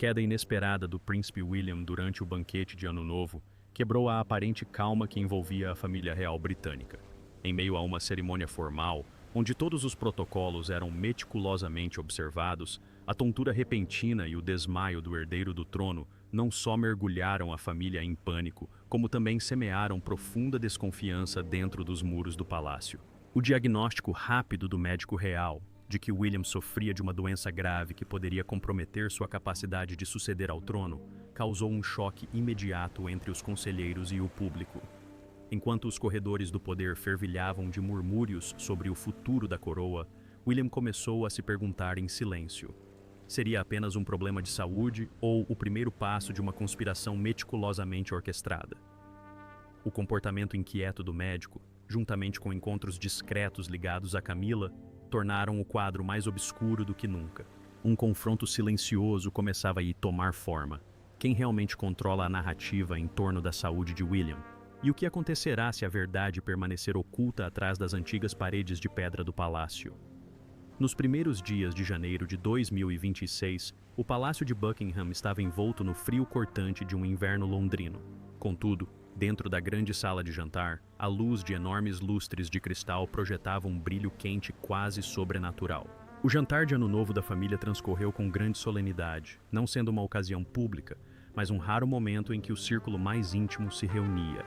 queda inesperada do príncipe William durante o banquete de Ano Novo quebrou a aparente calma que envolvia a família real britânica. Em meio a uma cerimônia formal, onde todos os protocolos eram meticulosamente observados, a tontura repentina e o desmaio do herdeiro do trono não só mergulharam a família em pânico, como também semearam profunda desconfiança dentro dos muros do palácio. O diagnóstico rápido do médico real, de que William sofria de uma doença grave que poderia comprometer sua capacidade de suceder ao trono, causou um choque imediato entre os conselheiros e o público. Enquanto os corredores do poder fervilhavam de murmúrios sobre o futuro da coroa, William começou a se perguntar em silêncio: seria apenas um problema de saúde ou o primeiro passo de uma conspiração meticulosamente orquestrada? O comportamento inquieto do médico, juntamente com encontros discretos ligados a Camila, tornaram o quadro mais obscuro do que nunca. Um confronto silencioso começava a tomar forma. Quem realmente controla a narrativa em torno da saúde de William? E o que acontecerá se a verdade permanecer oculta atrás das antigas paredes de pedra do palácio? Nos primeiros dias de janeiro de 2026, o Palácio de Buckingham estava envolto no frio cortante de um inverno londrino. Contudo, dentro da grande sala de jantar, a luz de enormes lustres de cristal projetava um brilho quente quase sobrenatural. O jantar de Ano Novo da família transcorreu com grande solenidade, não sendo uma ocasião pública, mas um raro momento em que o círculo mais íntimo se reunia.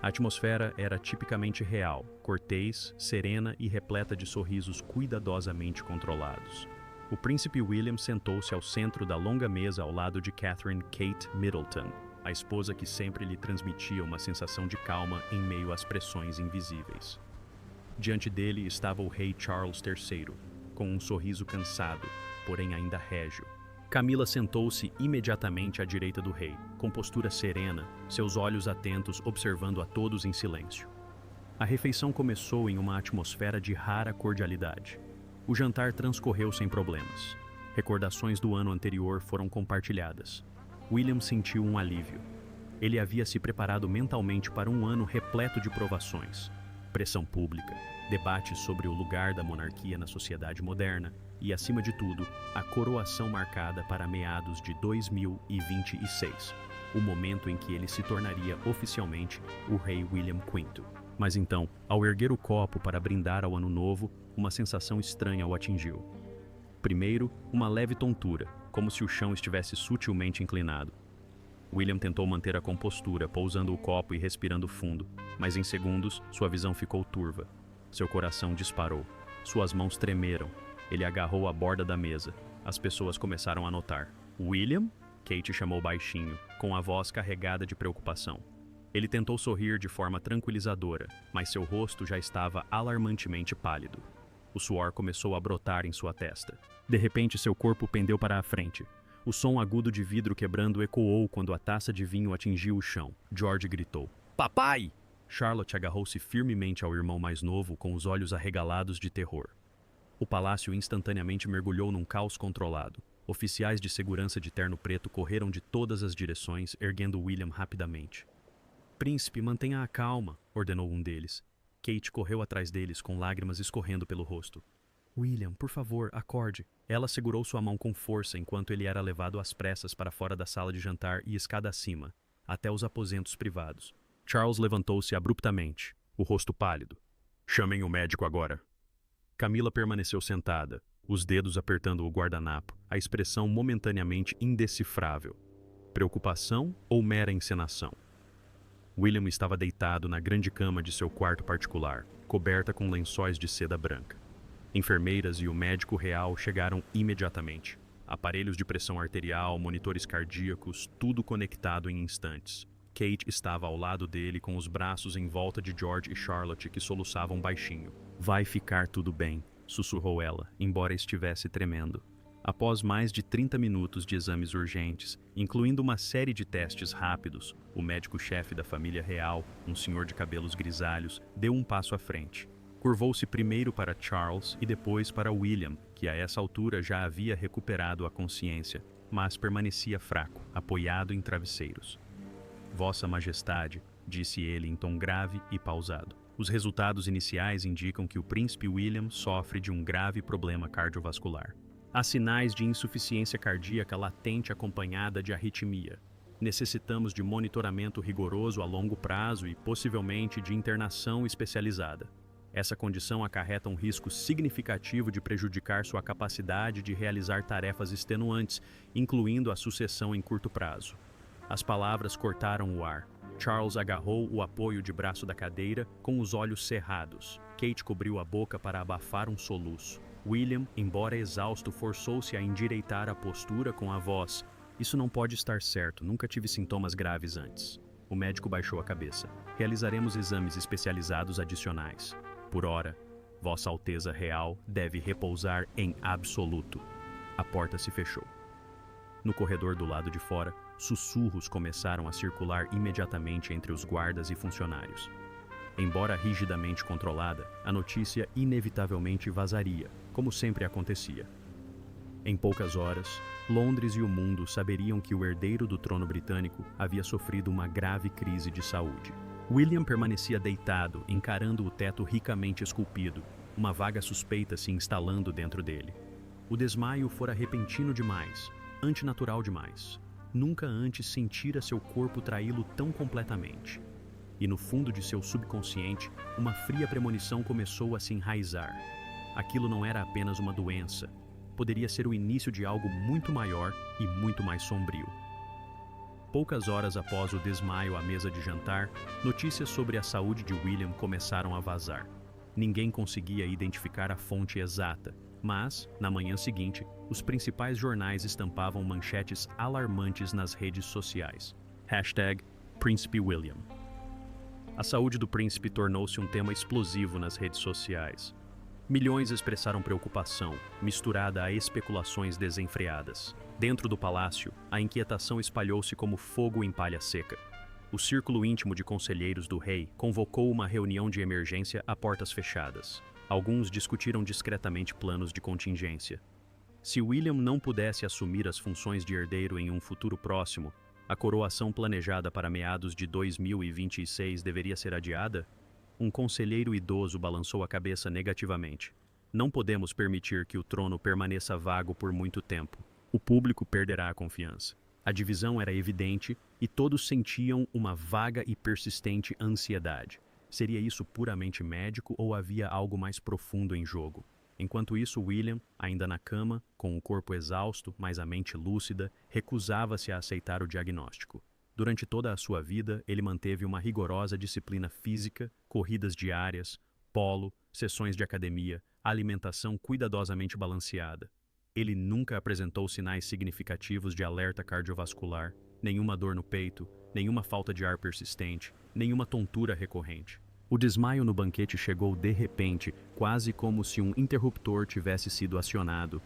A atmosfera era tipicamente real, cortês, serena e repleta de sorrisos cuidadosamente controlados. O príncipe William sentou-se ao centro da longa mesa ao lado de Catherine Kate Middleton, a esposa que sempre lhe transmitia uma sensação de calma em meio às pressões invisíveis. Diante dele estava o rei Charles III, com um sorriso cansado, porém ainda régio. Camila sentou-se imediatamente à direita do rei, com postura serena, seus olhos atentos observando a todos em silêncio. A refeição começou em uma atmosfera de rara cordialidade. O jantar transcorreu sem problemas. Recordações do ano anterior foram compartilhadas. William sentiu um alívio. Ele havia se preparado mentalmente para um ano repleto de provações. Pressão pública, debates sobre o lugar da monarquia na sociedade moderna e, acima de tudo, a coroação marcada para meados de 2026, o momento em que ele se tornaria oficialmente o rei William V. Mas então, ao erguer o copo para brindar ao ano novo, uma sensação estranha o atingiu. Primeiro, uma leve tontura, como se o chão estivesse sutilmente inclinado. William tentou manter a compostura, pousando o copo e respirando fundo, mas em segundos sua visão ficou turva. Seu coração disparou. Suas mãos tremeram. Ele agarrou a borda da mesa. As pessoas começaram a notar. William? Kate chamou baixinho, com a voz carregada de preocupação. Ele tentou sorrir de forma tranquilizadora, mas seu rosto já estava alarmantemente pálido. O suor começou a brotar em sua testa. De repente, seu corpo pendeu para a frente. O som agudo de vidro quebrando ecoou quando a taça de vinho atingiu o chão. George gritou: "Papai!" Charlotte agarrou-se firmemente ao irmão mais novo, com os olhos arregalados de terror. O palácio instantaneamente mergulhou num caos controlado. Oficiais de segurança de terno preto correram de todas as direções, erguendo William rapidamente. "Príncipe, mantenha a calma", ordenou um deles. Kate correu atrás deles, com lágrimas escorrendo pelo rosto. "William, por favor, acorde." Ela segurou sua mão com força enquanto ele era levado às pressas para fora da sala de jantar e escada acima, até os aposentos privados. Charles levantou-se abruptamente, o rosto pálido. "Chamem o médico agora." Camila permaneceu sentada, os dedos apertando o guardanapo, a expressão momentaneamente indecifrável. Preocupação ou mera encenação? William estava deitado na grande cama de seu quarto particular, coberta com lençóis de seda branca. Enfermeiras e o médico real chegaram imediatamente. Aparelhos de pressão arterial, monitores cardíacos, tudo conectado em instantes. Kate estava ao lado dele com os braços em volta de George e Charlotte, que soluçavam baixinho. "Vai ficar tudo bem", sussurrou ela, embora estivesse tremendo. Após mais de 30 minutos de exames urgentes, incluindo uma série de testes rápidos, o médico-chefe da família real, um senhor de cabelos grisalhos, deu um passo à frente. Curvou-se primeiro para Charles e depois para William, que a essa altura já havia recuperado a consciência, mas permanecia fraco, apoiado em travesseiros. "Vossa Majestade", disse ele em tom grave e pausado. "Os resultados iniciais indicam que o príncipe William sofre de um grave problema cardiovascular. Há sinais de insuficiência cardíaca latente acompanhada de arritmia. Necessitamos de monitoramento rigoroso a longo prazo e, possivelmente, de internação especializada. Essa condição acarreta um risco significativo de prejudicar sua capacidade de realizar tarefas extenuantes, incluindo a sucessão em curto prazo. As palavras cortaram o ar. Charles agarrou o apoio de braço da cadeira, com os olhos cerrados. Kate cobriu a boca para abafar um soluço. William, embora exausto, forçou-se a endireitar a postura com a voz. Isso não pode estar certo, nunca tive sintomas graves antes. O médico baixou a cabeça. Realizaremos exames especializados adicionais. Por ora, Vossa Alteza Real deve repousar em absoluto. A porta se fechou. No corredor do lado de fora, sussurros começaram a circular imediatamente entre os guardas e funcionários. Embora rigidamente controlada, a notícia inevitavelmente vazaria, como sempre acontecia. Em poucas horas, Londres e o mundo saberiam que o herdeiro do trono britânico havia sofrido uma grave crise de saúde. William permanecia deitado, encarando o teto ricamente esculpido, uma vaga suspeita se instalando dentro dele. O desmaio fora repentino demais, antinatural demais. Nunca antes sentira seu corpo traí-lo tão completamente. E no fundo de seu subconsciente, uma fria premonição começou a se enraizar. Aquilo não era apenas uma doença. Poderia ser o início de algo muito maior e muito mais sombrio. Poucas horas após o desmaio à mesa de jantar, notícias sobre a saúde de William começaram a vazar. Ninguém conseguia identificar a fonte exata, mas, na manhã seguinte, os principais jornais estampavam manchetes alarmantes nas redes sociais. #Príncipe William. A saúde do príncipe tornou-se um tema explosivo nas redes sociais. Milhões expressaram preocupação, misturada a especulações desenfreadas. Dentro do palácio, a inquietação espalhou-se como fogo em palha seca. O círculo íntimo de conselheiros do rei convocou uma reunião de emergência a portas fechadas. Alguns discutiram discretamente planos de contingência. Se William não pudesse assumir as funções de herdeiro em um futuro próximo, a coroação planejada para meados de 2026 deveria ser adiada? Um conselheiro idoso balançou a cabeça negativamente. Não podemos permitir que o trono permaneça vago por muito tempo. O público perderá a confiança. A divisão era evidente e todos sentiam uma vaga e persistente ansiedade. Seria isso puramente médico ou havia algo mais profundo em jogo? Enquanto isso, William, ainda na cama, com o corpo exausto, mas a mente lúcida, recusava-se a aceitar o diagnóstico. Durante toda a sua vida, ele manteve uma rigorosa disciplina física, corridas diárias, polo, sessões de academia, alimentação cuidadosamente balanceada. Ele nunca apresentou sinais significativos de alerta cardiovascular, nenhuma dor no peito, nenhuma falta de ar persistente, nenhuma tontura recorrente. O desmaio no banquete chegou de repente, quase como se um interruptor tivesse sido acionado.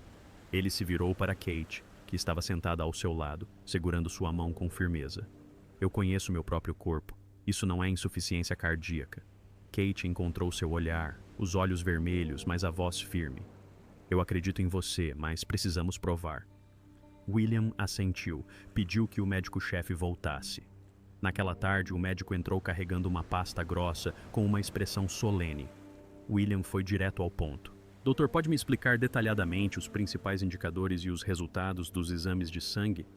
Ele se virou para Kate, que estava sentada ao seu lado, segurando sua mão com firmeza. Eu conheço meu próprio corpo. Isso não é insuficiência cardíaca. Kate encontrou seu olhar, os olhos vermelhos, mas a voz firme. Eu acredito em você, mas precisamos provar. William assentiu, pediu que o médico-chefe voltasse. Naquela tarde, o médico entrou carregando uma pasta grossa com uma expressão solene. William foi direto ao ponto. Doutor, pode me explicar detalhadamente os principais indicadores e os resultados dos exames de sangue?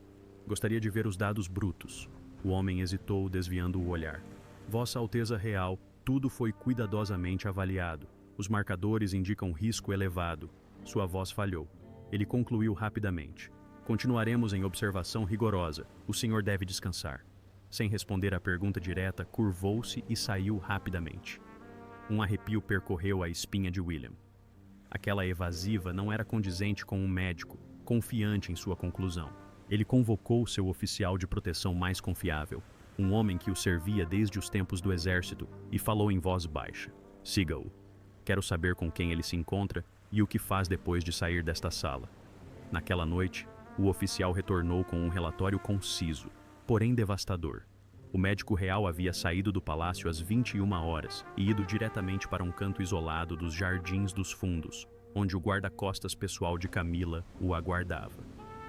Gostaria de ver os dados brutos. O homem hesitou, desviando o olhar. Vossa Alteza Real, tudo foi cuidadosamente avaliado. Os marcadores indicam risco elevado. Sua voz falhou. Ele concluiu rapidamente. Continuaremos em observação rigorosa. O senhor deve descansar. Sem responder à pergunta direta, curvou-se e saiu rapidamente. Um arrepio percorreu a espinha de William. Aquela evasiva não era condizente com um médico, confiante em sua conclusão. Ele convocou seu oficial de proteção mais confiável, um homem que o servia desde os tempos do exército, e falou em voz baixa. Siga-o. Quero saber com quem ele se encontra e o que faz depois de sair desta sala. Naquela noite, o oficial retornou com um relatório conciso, porém devastador. O médico real havia saído do palácio às 21 horas e ido diretamente para um canto isolado dos Jardins dos Fundos, onde o guarda-costas pessoal de Camila o aguardava.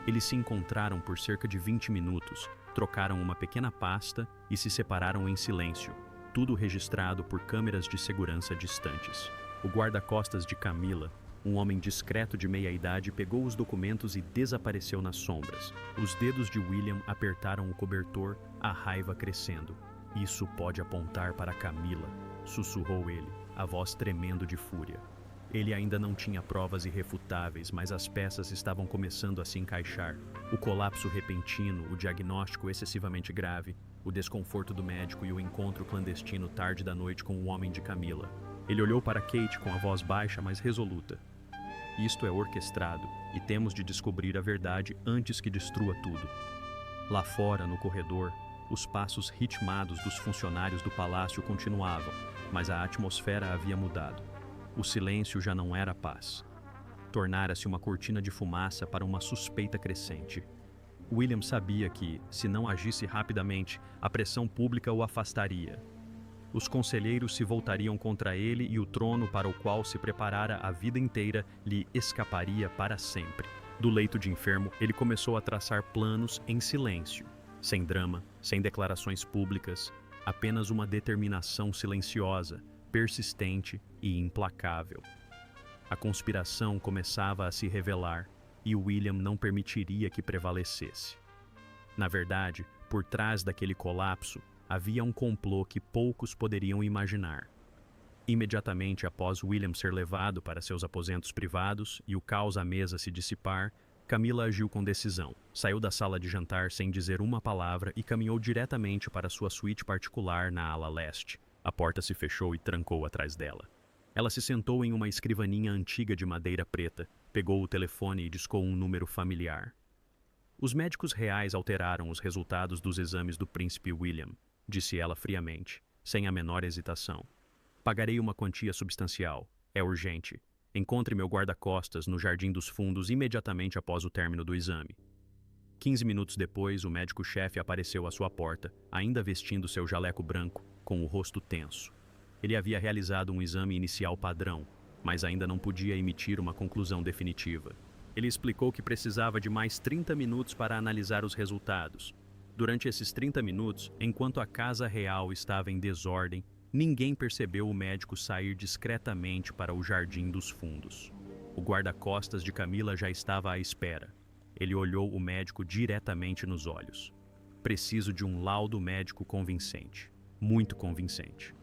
Eles se encontraram por cerca de 20 minutos, trocaram uma pequena pasta e se separaram em silêncio, tudo registrado por câmeras de segurança distantes. O guarda-costas de Camila, Um homem discreto de meia-idade pegou os documentos e desapareceu nas sombras. Os dedos de William apertaram o cobertor, a raiva crescendo. Isso pode apontar para Camila, sussurrou ele, a voz tremendo de fúria. Ele ainda não tinha provas irrefutáveis, mas as peças estavam começando a se encaixar. O colapso repentino, o diagnóstico excessivamente grave, o desconforto do médico e o encontro clandestino tarde da noite com o homem de Camila. Ele olhou para Kate com a voz baixa, mas resoluta. Isto é orquestrado, e temos de descobrir a verdade antes que destrua tudo. Lá fora, no corredor, os passos ritmados dos funcionários do palácio continuavam, mas a atmosfera havia mudado. O silêncio já não era paz. Tornara-se uma cortina de fumaça para uma suspeita crescente. William sabia que, se não agisse rapidamente, a pressão pública o afastaria. Os conselheiros se voltariam contra ele e o trono para o qual se preparara a vida inteira lhe escaparia para sempre. Do leito de enfermo, ele começou a traçar planos em silêncio, sem drama, sem declarações públicas, apenas uma determinação silenciosa, persistente e implacável. A conspiração começava a se revelar e William não permitiria que prevalecesse. Na verdade, por trás daquele colapso, havia um complô que poucos poderiam imaginar. Imediatamente após William ser levado para seus aposentos privados e o caos à mesa se dissipar, Camila agiu com decisão. Saiu da sala de jantar sem dizer uma palavra e caminhou diretamente para sua suíte particular na ala leste. A porta se fechou e trancou atrás dela. Ela se sentou em uma escrivaninha antiga de madeira preta, pegou o telefone e discou um número familiar. Os médicos reais alteraram os resultados dos exames do príncipe William, disse ela friamente, sem a menor hesitação. Pagarei uma quantia substancial. É urgente. Encontre meu guarda-costas no Jardim dos Fundos imediatamente após o término do exame. 15 minutos depois, o médico-chefe apareceu à sua porta, ainda vestindo seu jaleco branco, com o rosto tenso. Ele havia realizado um exame inicial padrão, mas ainda não podia emitir uma conclusão definitiva. Ele explicou que precisava de mais 30 minutos para analisar os resultados. Durante esses 30 minutos, enquanto a casa real estava em desordem, ninguém percebeu o médico sair discretamente para o Jardim dos Fundos. O guarda-costas de Camila já estava à espera. Ele olhou o médico diretamente nos olhos. Preciso de um laudo médico convincente. Muito convincente.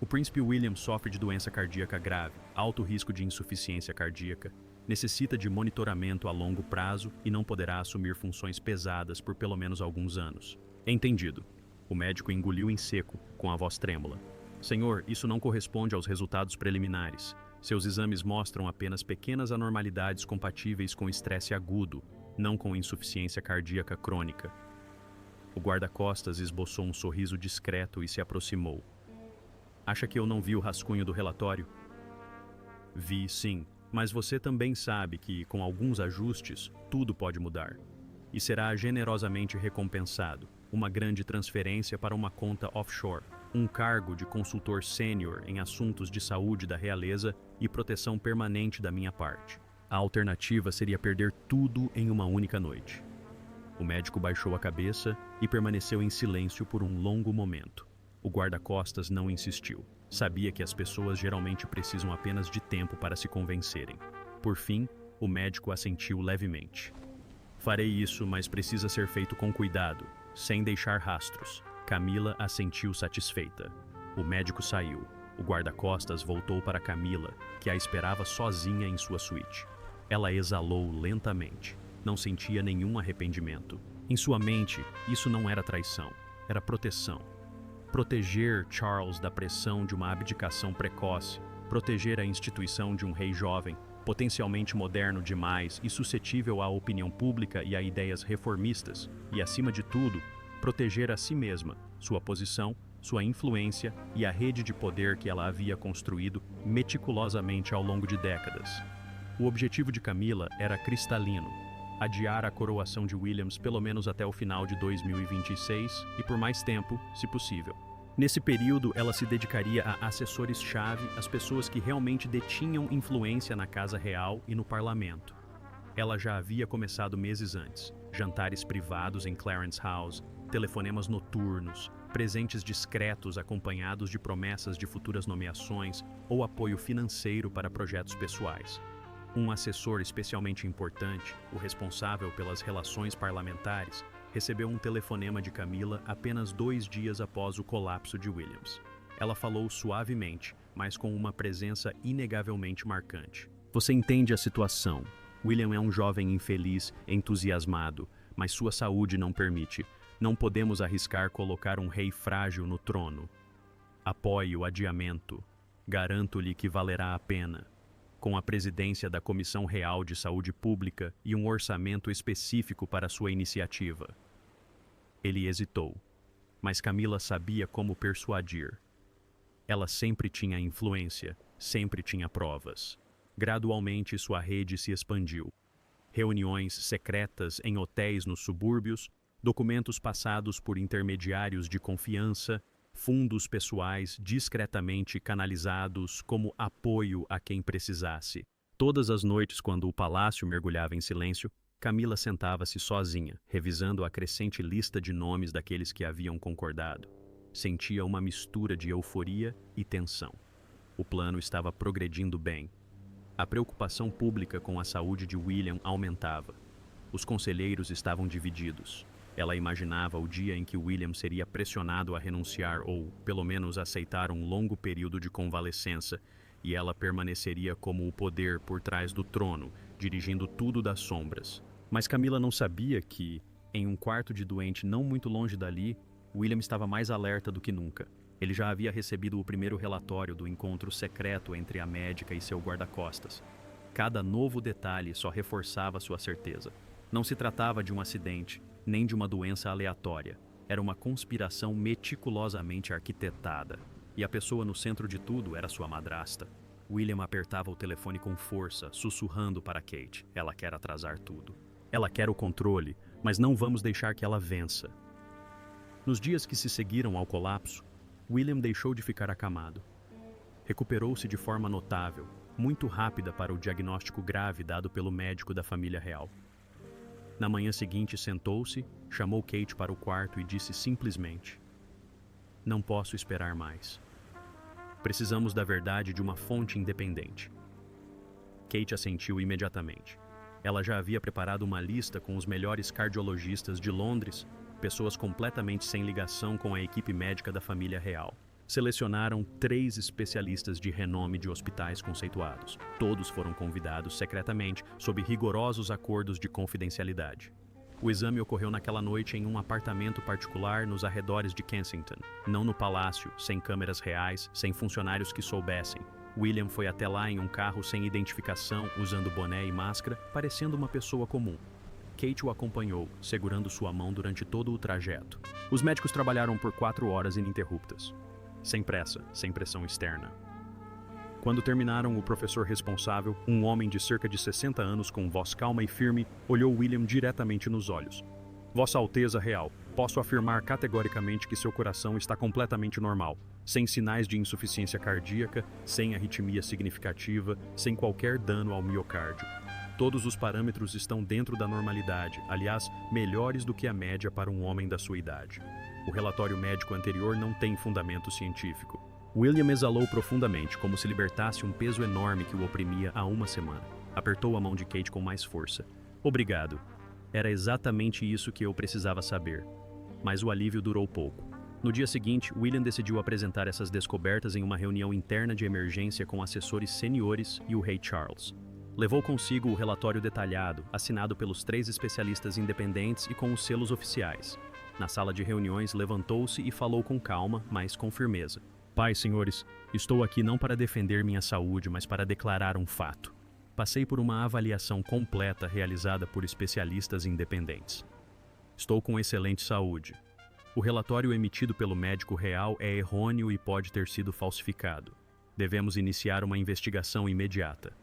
O príncipe William sofre de doença cardíaca grave, alto risco de insuficiência cardíaca, necessita de monitoramento a longo prazo e não poderá assumir funções pesadas por pelo menos alguns anos. Entendido. O médico engoliu em seco, com a voz trêmula. Senhor, isso não corresponde aos resultados preliminares. Seus exames mostram apenas pequenas anormalidades compatíveis com estresse agudo, não com insuficiência cardíaca crônica. O guarda-costas esboçou um sorriso discreto e se aproximou. Acha que eu não vi o rascunho do relatório? Vi, sim, mas você também sabe que, com alguns ajustes, tudo pode mudar. E será generosamente recompensado. Uma grande transferência para uma conta offshore, um cargo de consultor sênior em assuntos de saúde da realeza e proteção permanente da minha parte. A alternativa seria perder tudo em uma única noite. O médico baixou a cabeça e permaneceu em silêncio por um longo momento. O guarda-costas não insistiu. Sabia que as pessoas geralmente precisam apenas de tempo para se convencerem. Por fim, o médico assentiu levemente. Farei isso, mas precisa ser feito com cuidado, sem deixar rastros. Camila assentiu satisfeita. O médico saiu. O guarda-costas voltou para Camila, que a esperava sozinha em sua suíte. Ela exalou lentamente. Não sentia nenhum arrependimento. Em sua mente, isso não era traição, era proteção. Proteger Charles da pressão de uma abdicação precoce, proteger a instituição de um rei jovem, potencialmente moderno demais e suscetível à opinião pública e a ideias reformistas, e, acima de tudo, proteger a si mesma, sua posição, sua influência e a rede de poder que ela havia construído meticulosamente ao longo de décadas. O objetivo de Camila era cristalino: adiar a coroação de Williams pelo menos até o final de 2026 e por mais tempo, se possível. Nesse período, ela se dedicaria a assessores-chave, as pessoas que realmente detinham influência na Casa Real e no Parlamento. Ela já havia começado meses antes: jantares privados em Clarence House, telefonemas noturnos, presentes discretos acompanhados de promessas de futuras nomeações ou apoio financeiro para projetos pessoais. Um assessor especialmente importante, o responsável pelas relações parlamentares, recebeu um telefonema de Camila apenas 2 dias após o colapso de Williams. Ela falou suavemente, mas com uma presença inegavelmente marcante. Você entende a situação. William é um jovem infeliz, entusiasmado, mas sua saúde não permite. Não podemos arriscar colocar um rei frágil no trono. Apoie o adiamento. Garanto-lhe que valerá a pena. Com a presidência da Comissão Real de Saúde Pública e um orçamento específico para sua iniciativa. Ele hesitou, mas Camila sabia como persuadir. Ela sempre tinha influência, sempre tinha provas. Gradualmente sua rede se expandiu. Reuniões secretas em hotéis nos subúrbios, documentos passados por intermediários de confiança, fundos pessoais discretamente canalizados como apoio a quem precisasse. Todas as noites, quando o palácio mergulhava em silêncio, Camila sentava-se sozinha, revisando a crescente lista de nomes daqueles que haviam concordado. Sentia uma mistura de euforia e tensão. O plano estava progredindo bem. A preocupação pública com a saúde de William aumentava. Os conselheiros estavam divididos. Ela imaginava o dia em que William seria pressionado a renunciar ou, pelo menos, aceitar um longo período de convalescença, e ela permaneceria como o poder por trás do trono, dirigindo tudo das sombras. Mas Camila não sabia que, em um quarto de doente não muito longe dali, William estava mais alerta do que nunca. Ele já havia recebido o primeiro relatório do encontro secreto entre a médica e seu guarda-costas. Cada novo detalhe só reforçava sua certeza. Não se tratava de um acidente, nem de uma doença aleatória. Era uma conspiração meticulosamente arquitetada. E a pessoa no centro de tudo era sua madrasta. William apertava o telefone com força, sussurrando para Kate. Ela quer atrasar tudo. Ela quer o controle, mas não vamos deixar que ela vença. Nos dias que se seguiram ao colapso, William deixou de ficar acamado. Recuperou-se de forma notável, muito rápida para o diagnóstico grave dado pelo médico da família real. Na manhã seguinte, sentou-se, chamou Kate para o quarto e disse simplesmente: "Não posso esperar mais. Precisamos da verdade de uma fonte independente." Kate assentiu imediatamente. Ela já havia preparado uma lista com os melhores cardiologistas de Londres, pessoas completamente sem ligação com a equipe médica da família real. Selecionaram 3 especialistas de renome de hospitais conceituados. Todos foram convidados secretamente, sob rigorosos acordos de confidencialidade. O exame ocorreu naquela noite em um apartamento particular nos arredores de Kensington, não no palácio, sem câmeras reais, sem funcionários que soubessem. William foi até lá em um carro sem identificação, usando boné e máscara, parecendo uma pessoa comum. Kate o acompanhou, segurando sua mão durante todo o trajeto. Os médicos trabalharam por 4 horas ininterruptas. Sem pressa, sem pressão externa. Quando terminaram, o professor responsável, um homem de cerca de 60 anos com voz calma e firme, olhou William diretamente nos olhos. "Vossa Alteza Real, posso afirmar categoricamente que seu coração está completamente normal, sem sinais de insuficiência cardíaca, sem arritmia significativa, sem qualquer dano ao miocárdio. Todos os parâmetros estão dentro da normalidade, aliás, melhores do que a média para um homem da sua idade. O relatório médico anterior não tem fundamento científico." William exalou profundamente, como se libertasse um peso enorme que o oprimia há uma semana. Apertou a mão de Kate com mais força. "Obrigado. Era exatamente isso que eu precisava saber." Mas o alívio durou pouco. No dia seguinte, William decidiu apresentar essas descobertas em uma reunião interna de emergência com assessores seniores e o rei Charles. Levou consigo o relatório detalhado, assinado pelos 3 especialistas independentes e com os selos oficiais. Na sala de reuniões, levantou-se e falou com calma, mas com firmeza. "Pai, senhores, estou aqui não para defender minha saúde, mas para declarar um fato. Passei por uma avaliação completa realizada por especialistas independentes. Estou com excelente saúde. O relatório emitido pelo médico real é errôneo e pode ter sido falsificado. Devemos iniciar uma investigação imediata."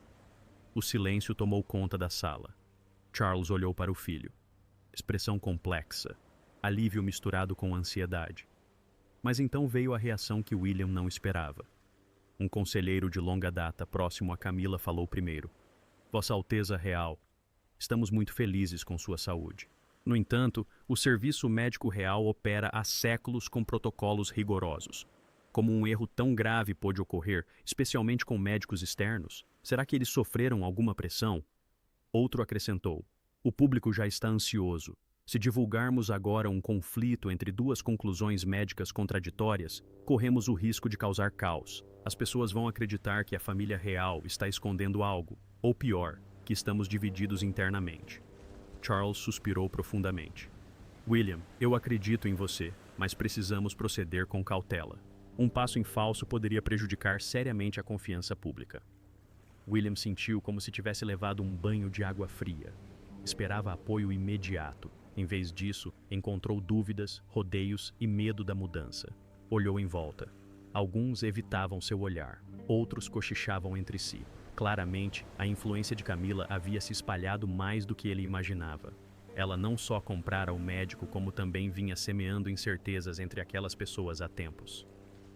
O silêncio tomou conta da sala. Charles olhou para o filho. Expressão complexa. Alívio misturado com ansiedade. Mas então veio a reação que William não esperava. Um conselheiro de longa data próximo a Camila falou primeiro. "Vossa Alteza Real, estamos muito felizes com sua saúde. No entanto, o Serviço Médico Real opera há séculos com protocolos rigorosos. Como um erro tão grave pôde ocorrer, especialmente com médicos externos? Será que eles sofreram alguma pressão? Outro acrescentou: o público já está ansioso. Se divulgarmos agora um conflito entre duas conclusões médicas contraditórias, corremos o risco de causar caos. As pessoas vão acreditar que a família real está escondendo algo, ou pior, que estamos divididos internamente. Charles suspirou profundamente. William, eu acredito em você, mas precisamos proceder com cautela. Um passo em falso poderia prejudicar seriamente a confiança pública. William sentiu como se tivesse levado um banho de água fria. Esperava apoio imediato. Em vez disso, encontrou dúvidas, rodeios e medo da mudança. Olhou em volta. Alguns evitavam seu olhar, outros cochichavam entre si. Claramente, a influência de Camila havia se espalhado mais do que ele imaginava. Ela não só comprara o médico, como também vinha semeando incertezas entre aquelas pessoas há tempos.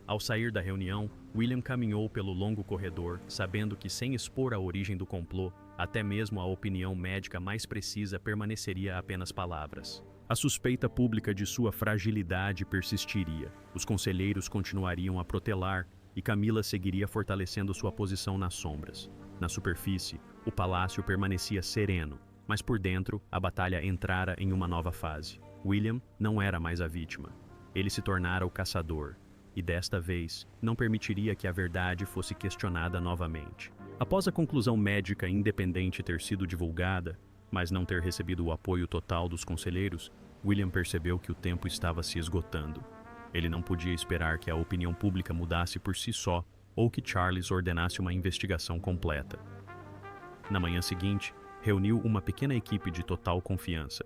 Ao sair da reunião, William caminhou pelo longo corredor, sabendo que, sem expor a origem do complô, até mesmo a opinião médica mais precisa permaneceria apenas palavras. A suspeita pública de sua fragilidade persistiria. Os conselheiros continuariam a protelar e Camila seguiria fortalecendo sua posição nas sombras. Na superfície, o palácio permanecia sereno, mas por dentro, a batalha entrara em uma nova fase. William não era mais a vítima. Ele se tornara o caçador. E desta vez, não permitiria que a verdade fosse questionada novamente. Após a conclusão médica independente ter sido divulgada, mas não ter recebido o apoio total dos conselheiros, William percebeu que o tempo estava se esgotando. Ele não podia esperar que a opinião pública mudasse por si só ou que Charles ordenasse uma investigação completa. Na manhã seguinte, reuniu uma pequena equipe de total confiança.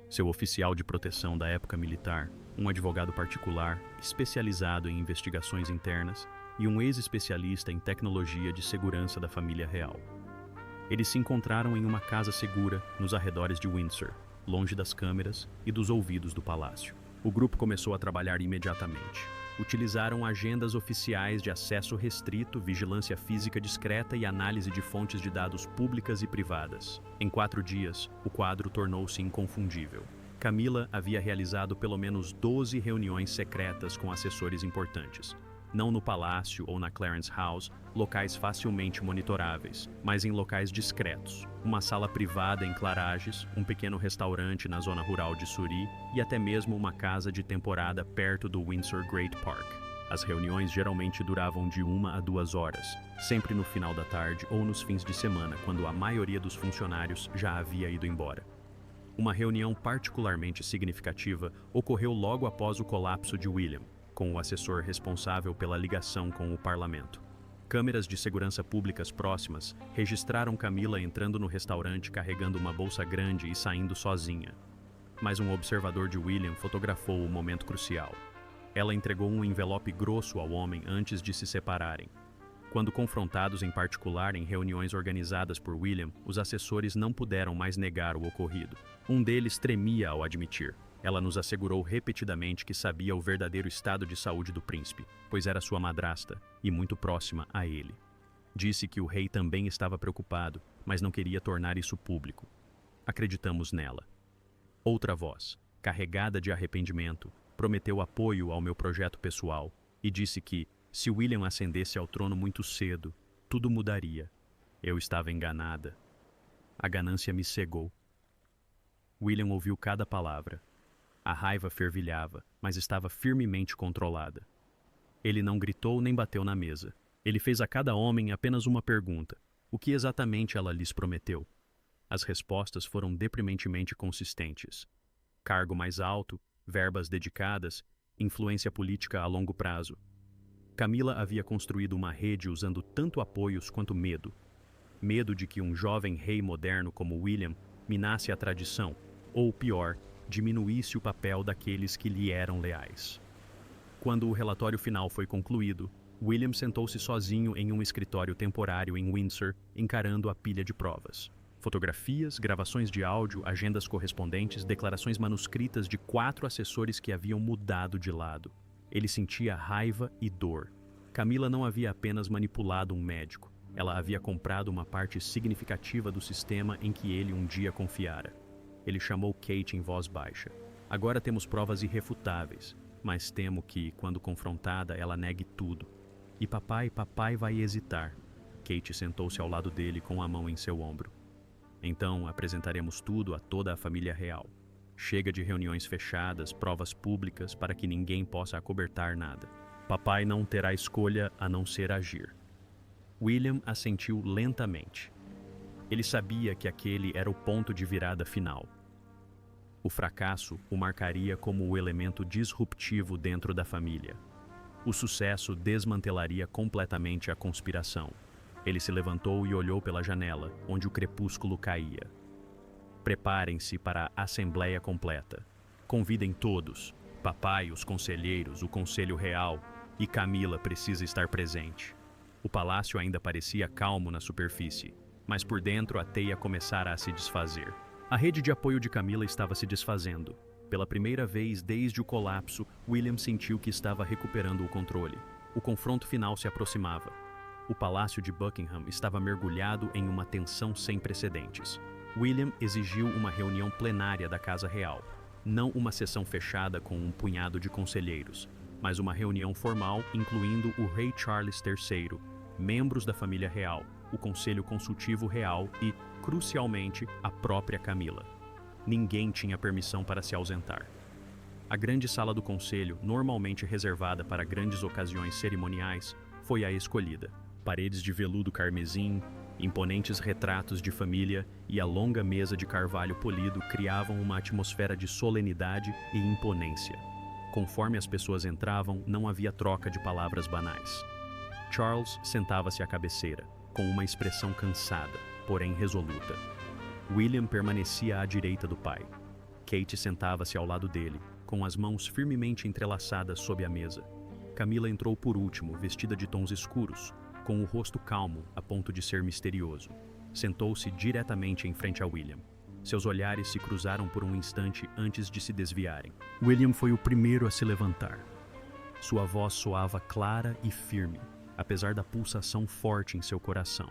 Seu oficial de proteção da época militar, um advogado particular especializado em investigações internas e um ex-especialista em tecnologia de segurança da família real. Eles se encontraram em uma casa segura nos arredores de Windsor, longe das câmeras e dos ouvidos do palácio. O grupo começou a trabalhar imediatamente. Utilizaram agendas oficiais de acesso restrito, vigilância física discreta e análise de fontes de dados públicas e privadas. Em 4 dias, o quadro tornou-se inconfundível. Camila havia realizado pelo menos 12 reuniões secretas com assessores importantes. Não no palácio ou na Clarence House, locais facilmente monitoráveis, mas em locais discretos. Uma sala privada em Clarages, um pequeno restaurante na zona rural de Surrey e até mesmo uma casa de temporada perto do Windsor Great Park. As reuniões geralmente duravam de 1 a 2 horas, sempre no final da tarde ou nos fins de semana, quando a maioria dos funcionários já havia ido embora. Uma reunião particularmente significativa ocorreu logo após o colapso de William, com o assessor responsável pela ligação com o parlamento. Câmeras de segurança públicas próximas registraram Camila entrando no restaurante carregando uma bolsa grande e saindo sozinha. Mas um observador de William fotografou o momento crucial. Ela entregou um envelope grosso ao homem antes de se separarem. Quando confrontados em particular em reuniões organizadas por William, os assessores não puderam mais negar o ocorrido. Um deles tremia ao admitir. Ela nos assegurou repetidamente que sabia o verdadeiro estado de saúde do príncipe, pois era sua madrasta e muito próxima a ele. Disse que o rei também estava preocupado, mas não queria tornar isso público. Acreditamos nela. Outra voz, carregada de arrependimento, prometeu apoio ao meu projeto pessoal e disse que, se William ascendesse ao trono muito cedo, tudo mudaria. Eu estava enganada. A ganância me cegou. William ouviu cada palavra. A raiva fervilhava, mas estava firmemente controlada. Ele não gritou nem bateu na mesa. Ele fez a cada homem apenas uma pergunta. O que exatamente ela lhes prometeu? As respostas foram deprimentemente consistentes. Cargo mais alto, verbas dedicadas, influência política a longo prazo. Camila havia construído uma rede usando tanto apoios quanto medo. Medo de que um jovem rei moderno como William minasse a tradição, ou pior, diminuísse o papel daqueles que lhe eram leais. Quando o relatório final foi concluído, William sentou-se sozinho em um escritório temporário em Windsor, encarando a pilha de provas. Fotografias, gravações de áudio, agendas correspondentes, declarações manuscritas de 4 assessores que haviam mudado de lado. Ele sentia raiva e dor. Camila não havia apenas manipulado um médico. Ela havia comprado uma parte significativa do sistema em que ele um dia confiara. Ele chamou Kate em voz baixa. Agora temos provas irrefutáveis, mas temo que, quando confrontada, ela negue tudo. E papai vai hesitar. Kate sentou-se ao lado dele com a mão em seu ombro. Então, apresentaremos tudo a toda a família real. Chega de reuniões fechadas, provas públicas para que ninguém possa acobertar nada. Papai não terá escolha a não ser agir. William assentiu lentamente. Ele sabia que aquele era o ponto de virada final. O fracasso o marcaria como o elemento disruptivo dentro da família. O sucesso desmantelaria completamente a conspiração. Ele se levantou e olhou pela janela, onde o crepúsculo caía. Preparem-se para a assembleia completa. Convidem todos. Papai, os conselheiros, o conselho real e Camila precisa estar presente. O palácio ainda parecia calmo na superfície, mas por dentro a teia começara a se desfazer. A rede de apoio de Camila estava se desfazendo. Pela primeira vez desde o colapso, William sentiu que estava recuperando o controle. O confronto final se aproximava. O palácio de Buckingham estava mergulhado em uma tensão sem precedentes. William exigiu uma reunião plenária da Casa Real. Não uma sessão fechada com um punhado de conselheiros, mas uma reunião formal incluindo o rei Charles III, membros da família real, o Conselho Consultivo Real e, crucialmente, a própria Camila. Ninguém tinha permissão para se ausentar. A grande sala do conselho, normalmente reservada para grandes ocasiões cerimoniais, foi a escolhida. Paredes de veludo carmesim, imponentes retratos de família e a longa mesa de carvalho polido criavam uma atmosfera de solenidade e imponência. Conforme as pessoas entravam, não havia troca de palavras banais. Charles sentava-se à cabeceira, com uma expressão cansada, porém resoluta. William permanecia à direita do pai. Kate sentava-se ao lado dele, com as mãos firmemente entrelaçadas sob a mesa. Camila entrou por último, vestida de tons escuros, com o rosto calmo a ponto de ser misterioso. Sentou-se diretamente em frente a William. Seus olhares se cruzaram por um instante antes de se desviarem. William foi o primeiro a se levantar. Sua voz soava clara e firme, apesar da pulsação forte em seu coração.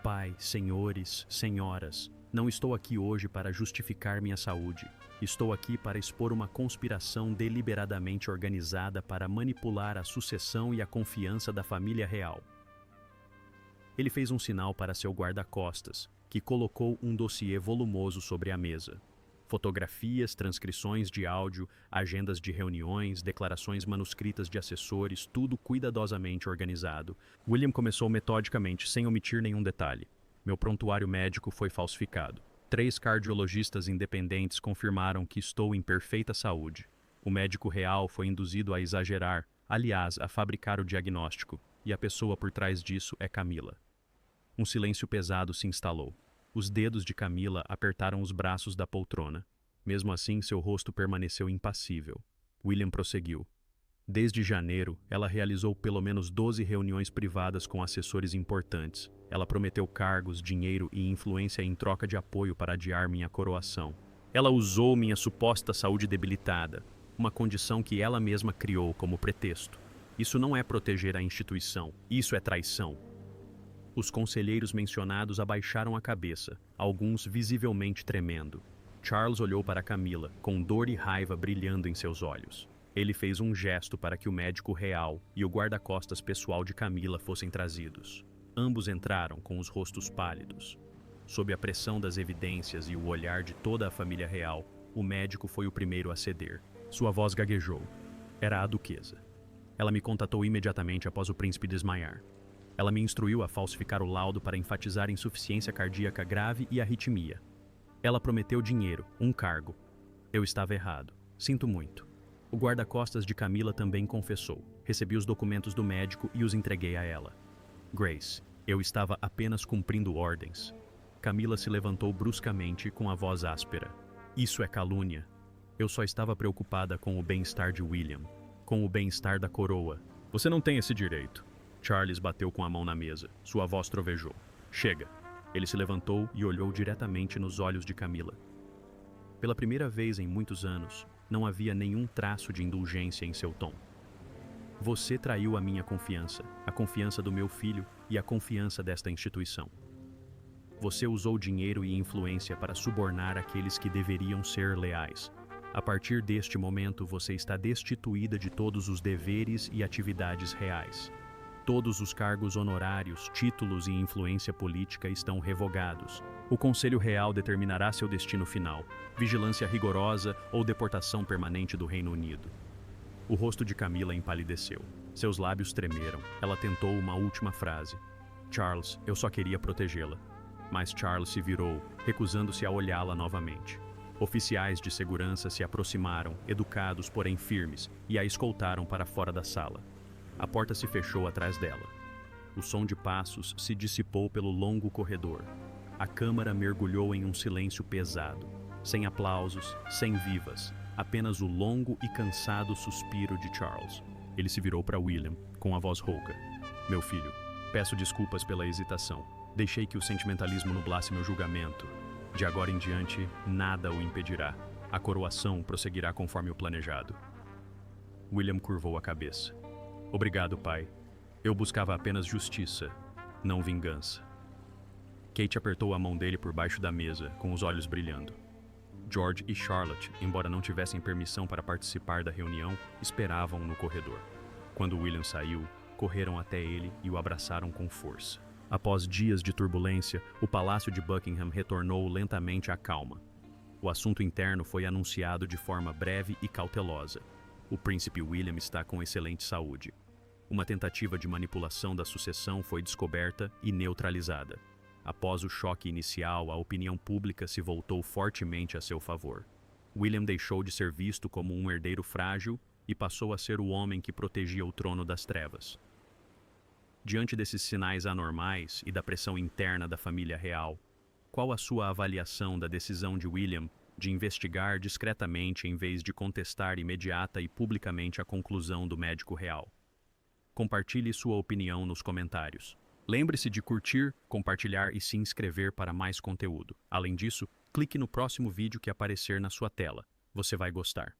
Pai, senhores, senhoras, não estou aqui hoje para justificar minha saúde. Estou aqui para expor uma conspiração deliberadamente organizada para manipular a sucessão e a confiança da família real. Ele fez um sinal para seu guarda-costas, que colocou um dossiê volumoso sobre a mesa. Fotografias, transcrições de áudio, agendas de reuniões, declarações manuscritas de assessores, tudo cuidadosamente organizado. William começou metodicamente, sem omitir nenhum detalhe. Meu prontuário médico foi falsificado. 3 cardiologistas independentes confirmaram que estou em perfeita saúde. O médico real foi induzido a exagerar, aliás, a fabricar o diagnóstico, e a pessoa por trás disso é Camila. Um silêncio pesado se instalou. Os dedos de Camila apertaram os braços da poltrona. Mesmo assim, seu rosto permaneceu impassível. William prosseguiu. Desde janeiro, ela realizou pelo menos 12 reuniões privadas com assessores importantes. Ela prometeu cargos, dinheiro e influência em troca de apoio para adiar minha coroação. Ela usou minha suposta saúde debilitada, uma condição que ela mesma criou como pretexto. Isso não é proteger a instituição, isso é traição. Os conselheiros mencionados abaixaram a cabeça, alguns visivelmente tremendo. Charles olhou para Camila, com dor e raiva brilhando em seus olhos. Ele fez um gesto para que o médico real e o guarda-costas pessoal de Camila fossem trazidos. Ambos entraram com os rostos pálidos. Sob a pressão das evidências e o olhar de toda a família real, o médico foi o primeiro a ceder. Sua voz gaguejou. Era a duquesa. Ela me contatou imediatamente após o príncipe desmaiar. Ela me instruiu a falsificar o laudo para enfatizar insuficiência cardíaca grave e arritmia. Ela prometeu dinheiro, um cargo. Eu estava errado. Sinto muito. O guarda-costas de Camila também confessou. Recebi os documentos do médico e os entreguei a ela. Grace, eu estava apenas cumprindo ordens. Camila se levantou bruscamente com a voz áspera. Isso é calúnia. Eu só estava preocupada com o bem-estar de William, com o bem-estar da coroa. Você não tem esse direito. Charles bateu com a mão na mesa. Sua voz trovejou. Chega. Ele se levantou e olhou diretamente nos olhos de Camila. Pela primeira vez em muitos anos, não havia nenhum traço de indulgência em seu tom. Você traiu a minha confiança, a confiança do meu filho e a confiança desta instituição. Você usou dinheiro e influência para subornar aqueles que deveriam ser leais. A partir deste momento, você está destituída de todos os deveres e atividades reais. Todos os cargos honorários, títulos e influência política estão revogados. O Conselho Real determinará seu destino final, vigilância rigorosa ou deportação permanente do Reino Unido. O rosto de Camila empalideceu. Seus lábios tremeram. Ela tentou uma última frase. Charles, eu só queria protegê-la. Mas Charles se virou, recusando-se a olhá-la novamente. Oficiais de segurança se aproximaram, educados porém firmes, e a escoltaram para fora da sala. A porta se fechou atrás dela. O som de passos se dissipou pelo longo corredor. A câmara mergulhou em um silêncio pesado, sem aplausos, sem vivas, apenas o longo e cansado suspiro de Charles. Ele se virou para William, com a voz rouca. Meu filho, peço desculpas pela hesitação. Deixei que o sentimentalismo nublasse meu julgamento. De agora em diante, nada o impedirá. A coroação prosseguirá conforme o planejado. William curvou a cabeça. Obrigado, pai. Eu buscava apenas justiça, não vingança. Kate apertou a mão dele por baixo da mesa, com os olhos brilhando. George e Charlotte, embora não tivessem permissão para participar da reunião, esperavam no corredor. Quando William saiu, correram até ele e o abraçaram com força. Após dias de turbulência, o Palácio de Buckingham retornou lentamente à calma. O assunto interno foi anunciado de forma breve e cautelosa. O príncipe William está com excelente saúde. Uma tentativa de manipulação da sucessão foi descoberta e neutralizada. Após o choque inicial, a opinião pública se voltou fortemente a seu favor. William deixou de ser visto como um herdeiro frágil e passou a ser o homem que protegia o trono das trevas. Diante desses sinais anormais e da pressão interna da família real, qual a sua avaliação da decisão de William de investigar discretamente em vez de contestar imediata e publicamente a conclusão do médico real? Compartilhe sua opinião nos comentários. Lembre-se de curtir, compartilhar e se inscrever para mais conteúdo. Além disso, clique no próximo vídeo que aparecer na sua tela. Você vai gostar.